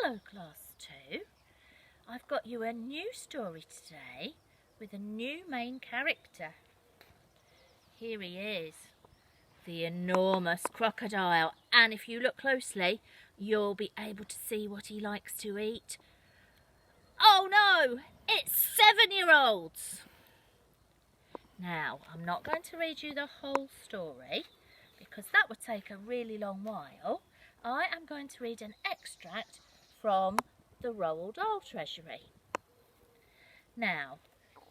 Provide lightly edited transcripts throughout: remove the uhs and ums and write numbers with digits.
Hello Class 2, I've got you a new story today with a new main character. Here he is, the enormous crocodile, and if you look closely you'll be able to see what he likes to eat. Oh no, it's 7-year-olds! Now, I'm not going to read you the whole story because that would take a really long while. I am going to read an extract from the Roald Dahl Treasury. Now,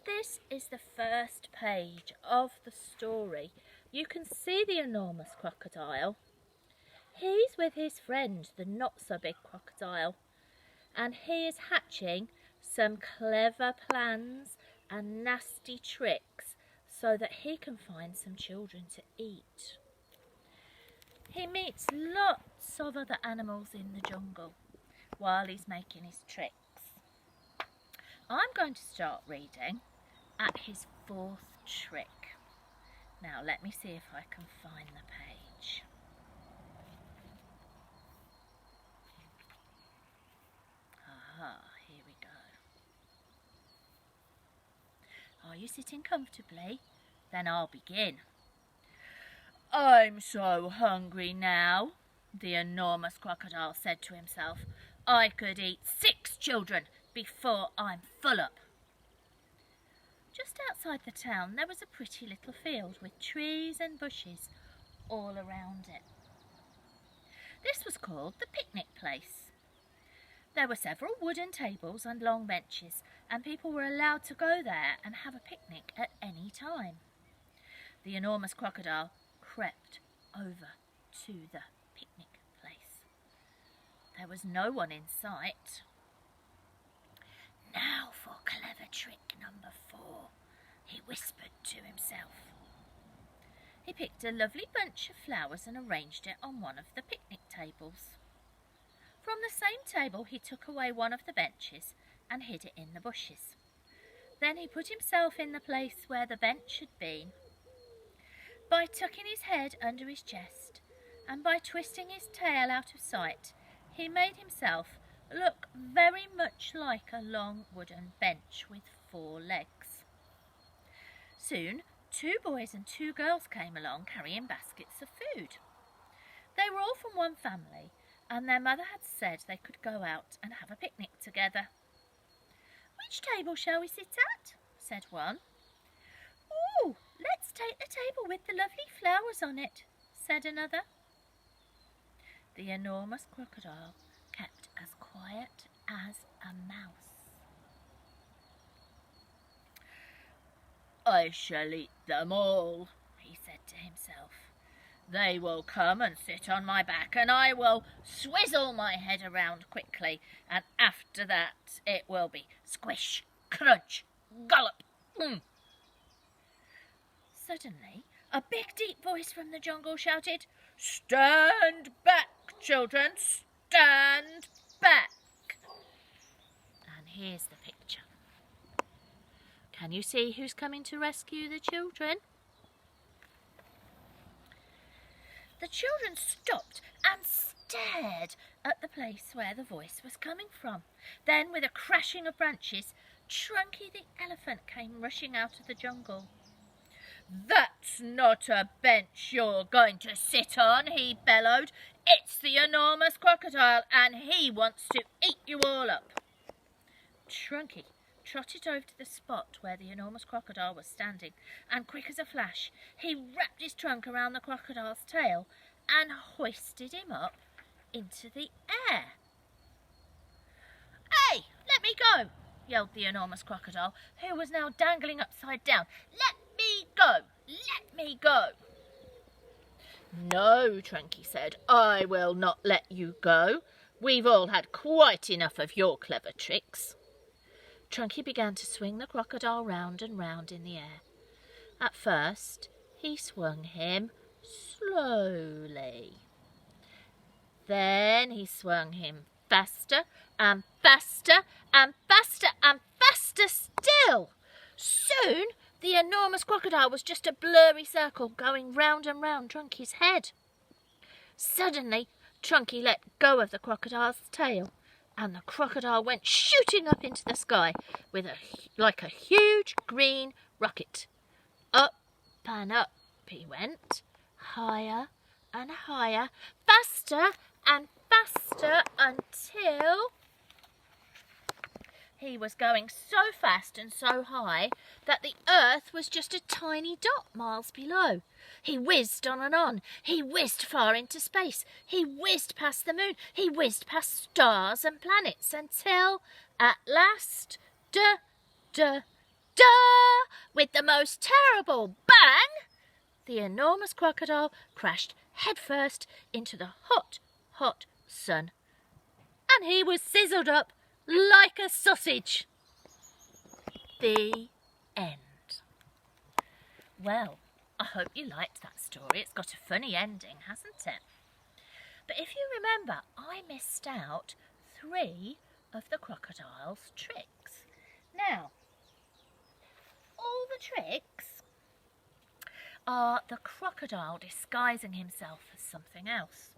this is the first page of the story. You can see the enormous crocodile. He's with his friend, the not-so-big crocodile, and he is hatching some clever plans and nasty tricks so that he can find some children to eat. He meets lots of other animals in the jungle while he's making his tricks. I'm going to start reading at his 4th trick. Now let me see if I can find the page. Aha, here we go. Are you sitting comfortably? Then I'll begin. I'm so hungry now, the enormous crocodile said to himself. I could eat 6 children before I'm full up. Just outside the town there was a pretty little field with trees and bushes all around it. This was called the picnic place. There were several wooden tables and long benches, and people were allowed to go there and have a picnic at any time. The enormous crocodile crept over to the picnic place. There was no one in sight. Now for clever trick number 4, he whispered to himself. He picked a lovely bunch of flowers and arranged it on one of the picnic tables. From the same table he took away one of the benches and hid it in the bushes. Then he put himself in the place where the bench had been. By tucking his head under his chest and by twisting his tail out of sight, he made himself look very much like a long wooden bench with 4 legs. Soon 2 boys and 2 girls came along carrying baskets of food. They were all from one family, and their mother had said they could go out and have a picnic together. "Which table shall we sit at?" said one. "Oh, let's take the table with the lovely flowers on it," said another. The enormous crocodile kept as quiet as a mouse. "I shall eat them all," he said to himself. "They will come and sit on my back, and I will swizzle my head around quickly, and after that it will be squish, crunch, gollop." Suddenly, a big deep voice from the jungle shouted, "Stand back, children, stand back!" And here's the picture. Can you see who's coming to rescue the children? The children stopped and stared at the place where the voice was coming from. Then, with a crashing of branches, Trunky the elephant came rushing out of the jungle. "That's not a bench you're going to sit on," he bellowed. "It's the enormous crocodile, and he wants to eat you all up." Trunky trotted over to the spot where the enormous crocodile was standing, and quick as a flash, he wrapped his trunk around the crocodile's tail and hoisted him up into the air. "Hey, let me go!" yelled the enormous crocodile, who was now dangling upside down. "Let me go! Let me go!" "No," Trunky said, "I will not let you go. We've all had quite enough of your clever tricks." Trunky began to swing the crocodile round and round in the air. At first, he swung him slowly. Then he swung him faster and faster and faster and faster still. Soon, the enormous crocodile was just a blurry circle going round and round Trunky's head. Suddenly, Trunky let go of the crocodile's tail and the crocodile went shooting up into the sky with like a huge green rocket. Up and up he went, higher and higher, faster and faster, until he was going so fast and so high that the earth was just a tiny dot miles below. He whizzed on and on. He whizzed far into space. He whizzed past the moon. He whizzed past stars and planets until, at last, with the most terrible bang, the enormous crocodile crashed headfirst into the hot, hot sun. And he was sizzled up like a sausage. The end. Well, I hope you liked that story. It's got a funny ending, hasn't it? But if you remember, I missed out 3 of the crocodile's tricks. Now, all the tricks are the crocodile disguising himself as something else.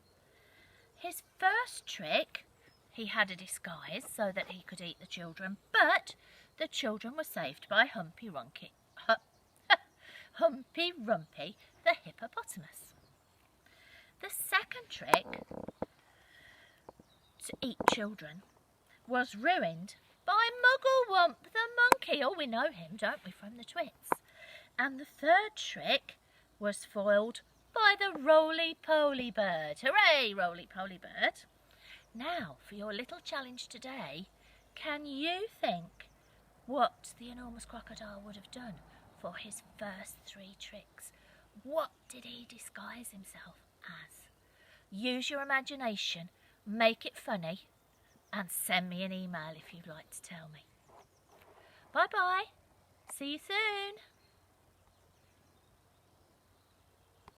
His first trick, he had a disguise so that he could eat the children, but the children were saved by Humpy Rumpy, the hippopotamus. The second trick, to eat children, was ruined by Mugglewump the monkey. Oh, we know him, don't we, from the Twits. And the third trick was foiled by the roly-poly bird. Hooray, roly-poly bird. Now, for your little challenge today, can you think what the enormous crocodile would have done for his first 3 tricks? What did he disguise himself as? Use your imagination, make it funny, and send me an email if you'd like to tell me. Bye-bye. See you soon.